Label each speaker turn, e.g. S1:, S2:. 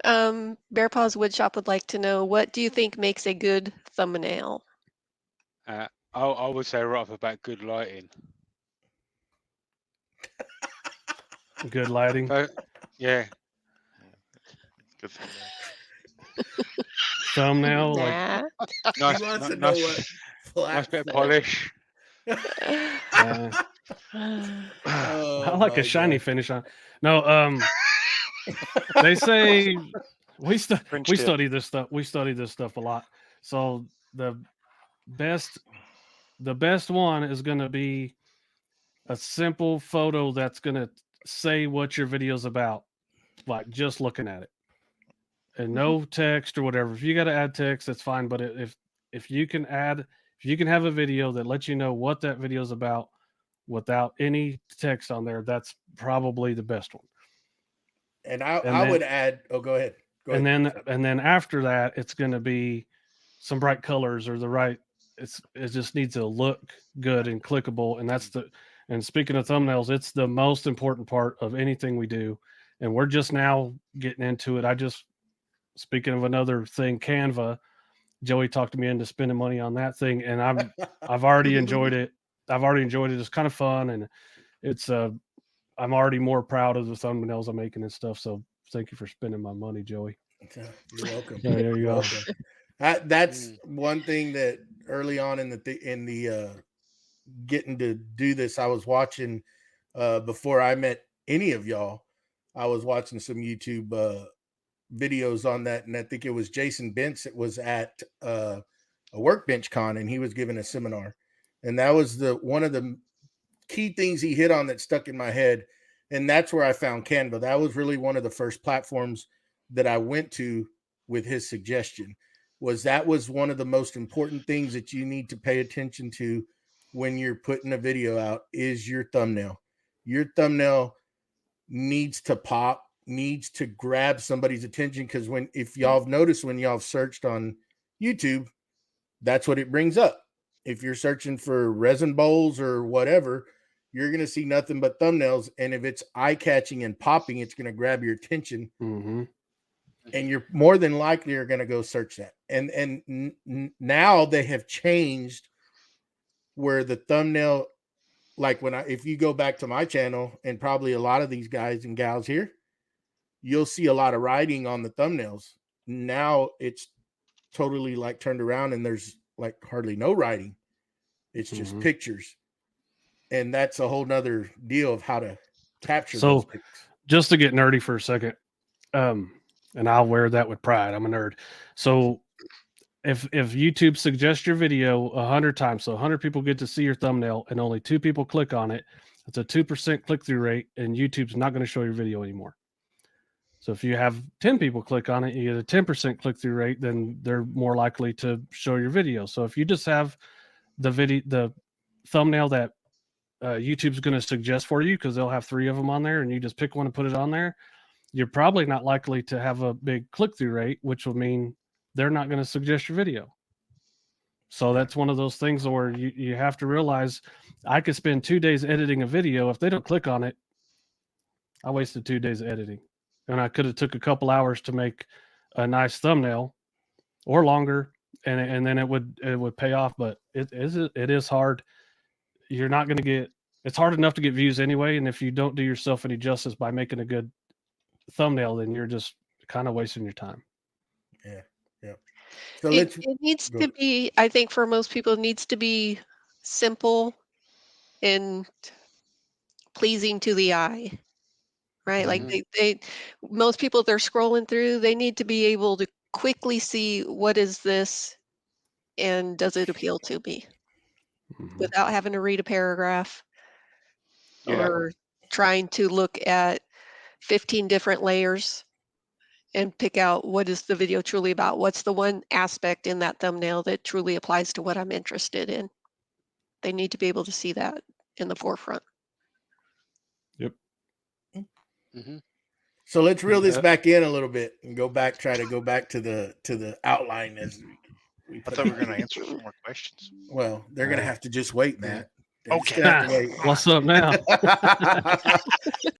S1: Bear Paws Woodshop would like to know, what do you think makes a good thumbnail?
S2: I would say right off the bat, good lighting.
S3: Good lighting.
S2: Yeah.
S4: Good thumbnail.
S3: Thumbnail, like
S1: Nah.
S2: Nice,
S5: He wants to
S2: nice,
S5: know what
S2: nice bit of
S5: flat-
S2: polish.
S5: Oh,
S3: I like
S5: my
S3: a shiny
S5: God.
S3: finish on. No, they say we study this stuff. We study this stuff a lot. So the best one is going to be a simple photo that's going to say what your video's about, like just looking at it, and no text or whatever. If you got to add text, that's fine. But if you can have a video that lets you know what that video's about without any text on there, that's probably the best one.
S5: And I would add. Oh, go ahead.
S3: And then after that, it's going to be some bright colors or the right. It just needs to look good and clickable, and that's the. And speaking of thumbnails, it's the most important part of anything we do, and we're just now getting into it. Speaking of another thing, Canva. Joey talked me into spending money on that thing, and I've already enjoyed it. It's kind of fun, and it's I'm already more proud of the thumbnails I'm making and stuff. So thank you for spending my money, Joey.
S5: You're welcome.
S3: Yeah, there you go.
S5: That's one thing that early on in the getting to do this, I was watching before I met any of y'all. I was watching some YouTube videos on that, and I think it was Jason Bentz. It was at a Workbench Con, and he was giving a seminar, and that was one of the key things he hit on that stuck in my head, and that's where I found Canva. That was really one of the first platforms that I went to with his suggestion. That was one of the most important things that you need to pay attention to when you're putting a video out is your thumbnail. Your thumbnail needs to pop, needs to grab somebody's attention, because if y'all have noticed, when y'all have searched on YouTube, that's what it brings up. If you're searching for resin bowls or whatever, you're going to see nothing but thumbnails. And if it's eye-catching and popping, it's going to grab your attention.
S3: Mm-hmm.
S5: And you're more than likely are going to go search that. And now they have changed where the thumbnail, like if you go back to my channel, and probably a lot of these guys and gals here, you'll see a lot of writing on the thumbnails. Now it's totally like turned around, and there's like hardly no writing. It's just pictures. And that's a whole nother deal of how to capture those pictures.
S3: Just to get nerdy for a second, and I'll wear that with pride. I'm a nerd. So if YouTube suggests your video 100 times, so 100 people get to see your thumbnail and only 2 people click on it, it's a 2% click-through rate, and YouTube's not going to show your video anymore. So if you have 10 people click on it, you get a 10% click-through rate, then they're more likely to show your video. So if you just have the thumbnail that YouTube's going to suggest for you, because they'll have 3 of them on there, and you just pick one and put it on there, you're probably not likely to have a big click-through rate, which will mean they're not going to suggest your video. So that's one of those things where you have to realize, I could spend 2 days editing a video. If they don't click on it, I wasted 2 days editing. And I could have took a couple hours to make a nice thumbnail, or longer, and then it would pay off. But it is hard. You're not going to get. It's hard enough to get views anyway, and if you don't do yourself any justice by making a good thumbnail, then you're just kind of wasting your time.
S5: Yeah.
S1: So it needs to be, I think for most people, it needs to be simple and pleasing to the eye. Right? Like most people, they're scrolling through, they need to be able to quickly see, what is this, and does it appeal to me, without having to read a paragraph or trying to look at 15 different layers and pick out what is the video truly about. What's the one aspect in that thumbnail that truly applies to what I'm interested in? They need to be able to see that in the forefront.
S3: Yep.
S5: So let's reel this back in a little bit and try to go back to the outline. As
S4: I thought we were going to answer some more questions.
S5: Well, they're going to have to just wait, Matt.
S4: Okay.
S3: What's up now?